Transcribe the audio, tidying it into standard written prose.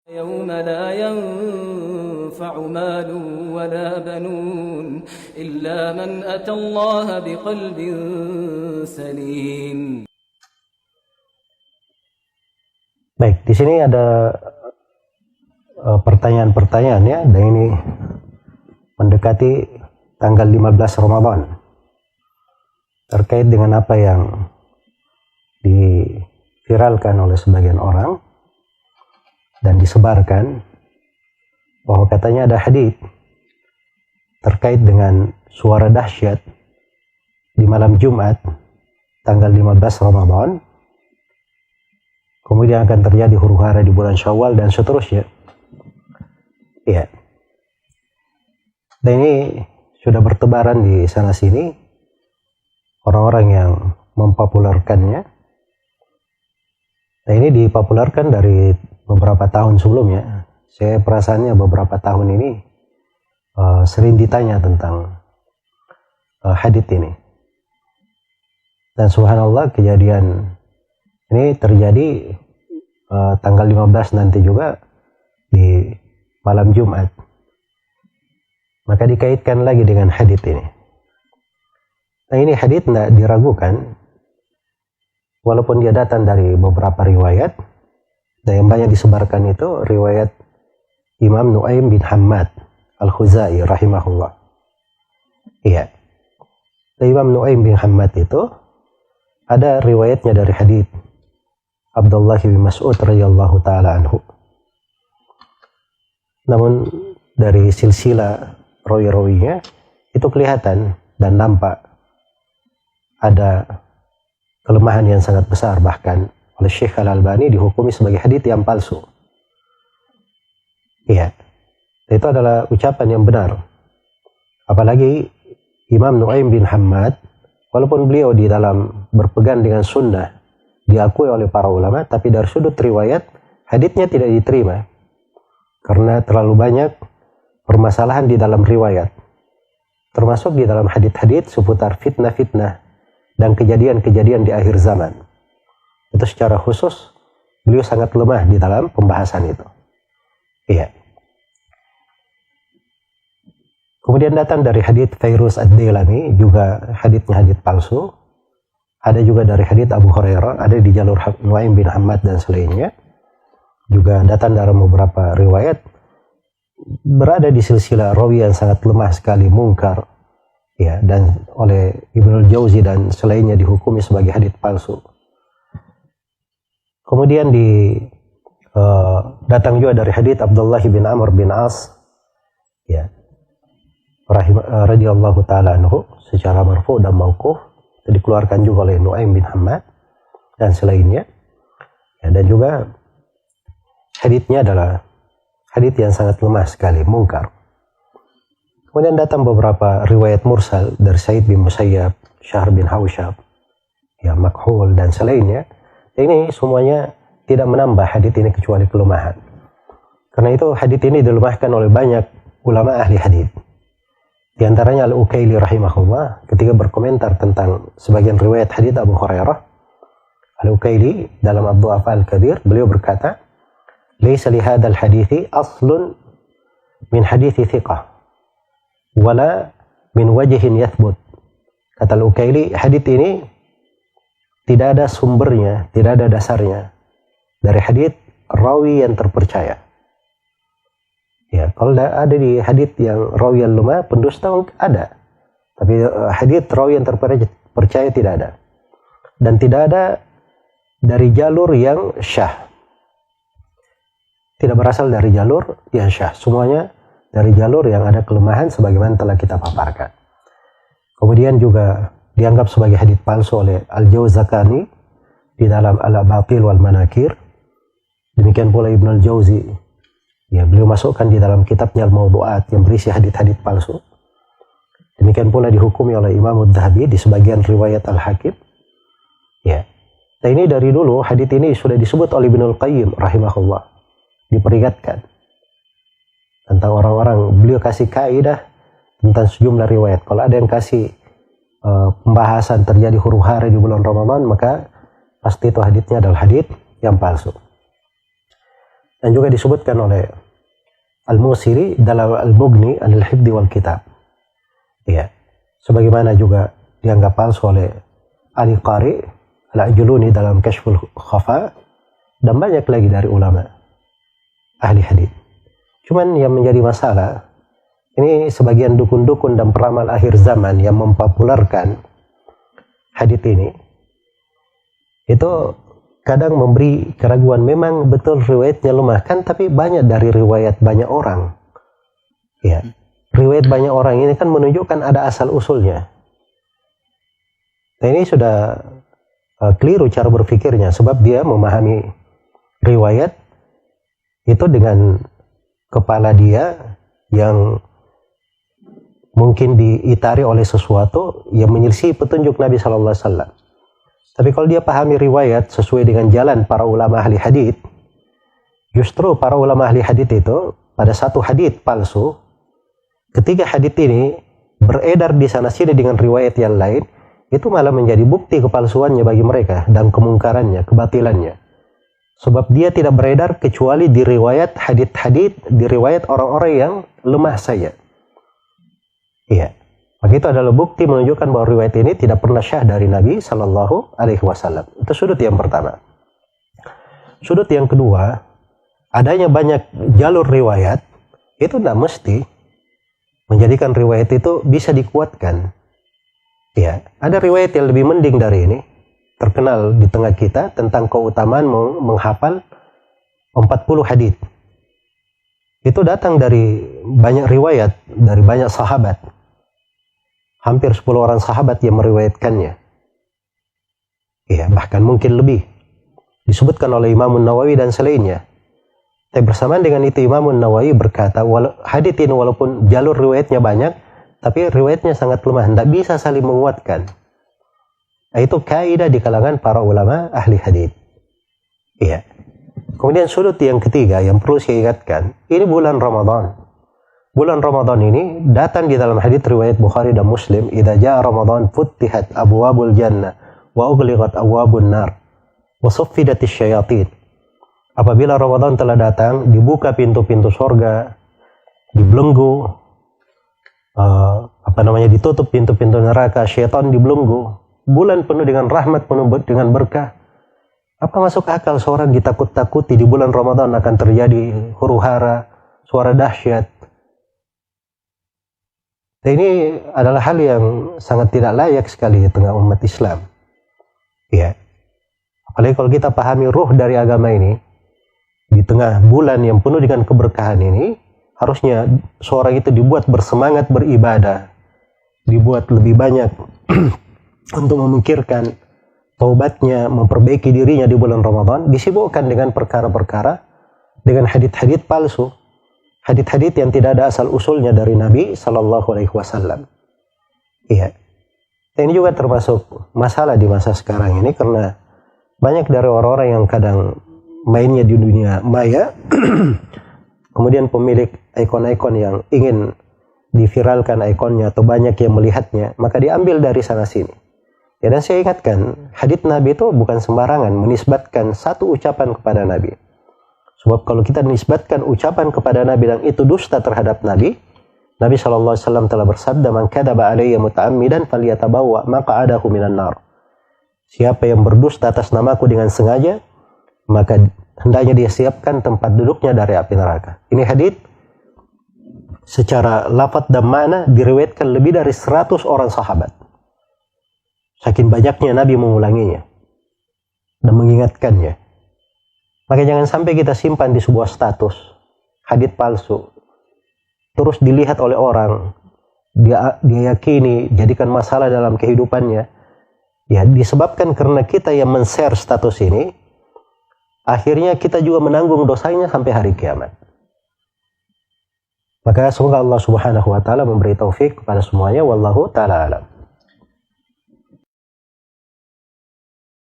يوم لا ينفع مال ولا بنون إلا من أتى الله بقلب سليم. Baik, di sini ada pertanyaan-pertanyaan ya, dan ini mendekati tanggal 15 Ramadan terkait dengan apa yang diviralkan oleh sebagian orang dan disebarkan, bahwa katanya ada hadits terkait dengan suara dahsyat di malam Jumat tanggal 15 Ramadan, kemudian akan terjadi huru-hara di bulan Syawal dan seterusnya. Ya. Dan ini sudah bertebaran di sana sini orang-orang yang mempopulerkannya. Nah, ini dipopulerkan dari beberapa tahun sebelumnya. Saya perasaannya beberapa tahun ini sering ditanya tentang hadits ini. Dan subhanallah, kejadian ini terjadi tanggal 15 nanti juga di malam Jumat. Maka dikaitkan lagi dengan hadits ini. Nah, ini hadits tidak diragukan, walaupun dia datang dari beberapa riwayat. Dan yang banyak disebarkan itu riwayat Imam Nu'aim bin Hammad Al-Khuzai rahimahullah. Iya. Imam Nu'aim bin Hammad itu ada riwayatnya dari hadits Abdullah bin Mas'ud radhiyallahu taala anhu. Namun dari silsilah rawi-rawinya itu kelihatan dan nampak ada kelemahan yang sangat besar, bahkan oleh Syekh Al-Albani dihukumi sebagai hadits yang palsu. Iya. Itu adalah ucapan yang benar. Apalagi Imam Nu'aim bin Hammad, walaupun beliau di dalam berpegang dengan sunnah diakui oleh para ulama, tapi dari sudut riwayat haditsnya tidak diterima karena terlalu banyak permasalahan di dalam riwayat, termasuk di dalam hadits-hadits seputar fitnah-fitnah dan kejadian-kejadian di akhir zaman. Itu secara khusus beliau sangat lemah di dalam pembahasan itu. Iya. Kemudian datang dari hadits Fairuz Ad-Dailami, juga haditsnya hadits palsu. Ada juga dari hadits Abu Hurairah, ada di jalur Nu'aim bin Hammad dan selainnya. Juga datang dari beberapa riwayat, berada di silsilah rawi yang sangat lemah sekali, mungkar. Ya, dan oleh Ibnul Jauzi dan selainnya dihukumi sebagai hadits palsu. Kemudian datang juga dari hadits Abdullah bin Amr bin As, ya, radhiyallahu taala anhu, secara marfu dan mauquf, dikeluarkan juga oleh Nu'aim bin Hammad dan selainnya. Ya, dan juga haditsnya adalah hadits yang sangat lemah sekali, mungkar. Kemudian datang beberapa riwayat mursal dari Sa'id bin Musayyab, Syahr bin Hausyab, ya, Makhul dan selainnya. Ini semuanya tidak menambah hadits ini kecuali kelemahan. Karena itu hadits ini dilemahkan oleh banyak ulama ahli hadits. Di antaranya Al-Ukaili rahimahullah ketika berkomentar tentang sebagian riwayat hadits Abu Hurairah. Al-Ukaili dalam Ad-Du'afa Al-Kabir beliau berkata, "Laisa li hadzal hadithi aslun min hadithi thiqah wala min wajhin yathbut." Kata Al-Ukaili, hadits ini tidak ada sumbernya, tidak ada dasarnya dari hadits rawi yang terpercaya. Ya, kalau ada di hadits yang rawi yang lemah, pendusta ada. Tapi hadits rawi yang terpercaya tidak ada. Dan tidak ada dari jalur yang syah. Tidak berasal dari jalur yang syah. Semuanya dari jalur yang ada kelemahan sebagaimana telah kita paparkan. Kemudian juga dianggap sebagai hadits palsu oleh Al-Jawzakani di dalam Al-Batil wal Manakir. Demikian pula Ibnul Jauzi. Ya, beliau masukkan di dalam kitabnya Al-Mawdu'at yang berisi hadits-hadits palsu. Demikian pula dihukumi oleh Imam Ad-Dhahabi di sebagian riwayat Al-Hakim. Ya. Nah, ini dari dulu hadits ini sudah disebut oleh Ibnul Qayyim rahimahullah. Diperingatkan tentang orang-orang, beliau kasih kaidah tentang sejumlah riwayat. Kalau ada yang kasih pembahasan terjadi huru-hara di bulan Ramadan, maka pasti itu haditsnya adalah hadits yang palsu. dan juga disebutkan oleh Al-Musiri dalam Al-Mughni Al-Hifdi wal Kitab. Ya, sebagaimana juga dianggap palsu oleh Ali Qari Al-Ajluni dalam Kashful Khafa, dan banyak lagi dari ulama ahli hadis. Cuman yang menjadi masalah, ini sebagian dukun-dukun dan peramal akhir zaman yang mempopulerkan hadis ini, itu kadang memberi keraguan. Memang betul riwayatnya lemah kan, tapi banyak dari riwayat banyak orang. Ya, riwayat banyak orang ini kan menunjukkan ada asal usulnya. Nah, ini sudah keliru cara berpikirnya, sebab dia memahami riwayat itu dengan kepala dia yang mungkin diitari oleh sesuatu yang menyelisih petunjuk Nabi Sallallahu Alaihi Wasallam. Tapi kalau dia pahami riwayat sesuai dengan jalan para ulama ahli hadits, justru para ulama ahli hadits itu pada satu hadits palsu, ketika hadits ini beredar di sana sini dengan riwayat yang lain, itu malah menjadi bukti kepalsuannya bagi mereka dan kemungkarannya, kebatilannya. Sebab dia tidak beredar kecuali di riwayat hadits-hadits, di riwayat orang-orang yang lemah saja. Iya. Maka itu adalah bukti menunjukkan bahwa riwayat ini tidak pernah syah dari Nabi Sallallahu Alaihi Wasallam. Itu sudut yang pertama. Sudut yang kedua, adanya banyak jalur riwayat, itu tidak mesti menjadikan riwayat itu bisa dikuatkan. Ya, ada riwayat yang lebih mending dari ini, terkenal di tengah kita tentang keutamaan menghafal 40 hadis. Itu datang dari banyak riwayat, dari banyak sahabat. Hampir 10 orang sahabat yang meriwayatkannya. Ya, bahkan mungkin lebih. Disebutkan oleh Imam Nawawi dan selainnya. Tapi bersamaan dengan itu Imam Nawawi berkata, hadis ini walaupun jalur riwayatnya banyak, tapi riwayatnya sangat lemah, tidak bisa saling menguatkan. Nah, itu kaidah di kalangan para ulama ahli hadis. Iya. Kemudian sudut yang ketiga yang perlu saya ingatkan, ini bulan Ramadan. Bulan Ramadan ini datang di dalam hadis riwayat Bukhari dan Muslim, "Idza jaa Ramadan futtihat abwabul jannah wa ughliqat abwabun nar wa suffidatis syayatin." Apabila Ramadan telah datang, dibuka pintu-pintu surga, dibelenggu, ditutup pintu-pintu neraka, syaitan dibelenggu. Bulan penuh dengan rahmat, penuh dengan berkah. Apa masuk akal seorang ditakut-takuti di bulan Ramadan akan terjadi huru-hara, suara dahsyat? Dan ini adalah hal yang sangat tidak layak sekali di tengah umat Islam. Ya. Apalagi kalau kita pahami ruh dari agama ini, di tengah bulan yang penuh dengan keberkahan ini, harusnya seorang itu dibuat bersemangat beribadah, dibuat lebih banyak untuk memikirkan taubatnya, memperbaiki dirinya di bulan Ramadan, disibukkan dengan perkara-perkara, dengan hadits-hadits palsu, hadits-hadits yang tidak ada asal usulnya dari Nabi Sallallahu Alaihi Wasallam. Iya. Dan ini juga termasuk masalah di masa sekarang ini, karena banyak dari orang-orang yang kadang mainnya di dunia maya, kemudian pemilik ikon-ikon yang ingin diviralkan ikonnya atau banyak yang melihatnya, maka diambil dari sana sini. Ya, dan saya ingatkan, hadits Nabi itu bukan sembarangan menisbatkan satu ucapan kepada Nabi. Sebab kalau kita menisbatkan ucapan kepada Nabi dan itu dusta terhadap Nabi, Nabi SAW telah bersabda, "Man kadzaba alayya muta'ammidan falyatabawwa maq'adahu minan nar." Siapa yang berdusta atas namaku dengan sengaja, maka hendaknya dia siapkan tempat duduknya dari api neraka. Ini hadits secara lafaz dan makna diriwayatkan lebih dari 100 orang sahabat. Saking banyaknya Nabi mengulanginya dan mengingatkannya. Maka jangan sampai kita simpan di sebuah status hadits palsu, terus dilihat oleh orang, dia yakini, jadikan masalah dalam kehidupannya. Ya, disebabkan karena kita yang men-share status ini, akhirnya kita juga menanggung dosanya sampai hari kiamat. Maka semoga Allah Subhanahu wa taala memberi taufik kepada semuanya. Wallahu taala alam.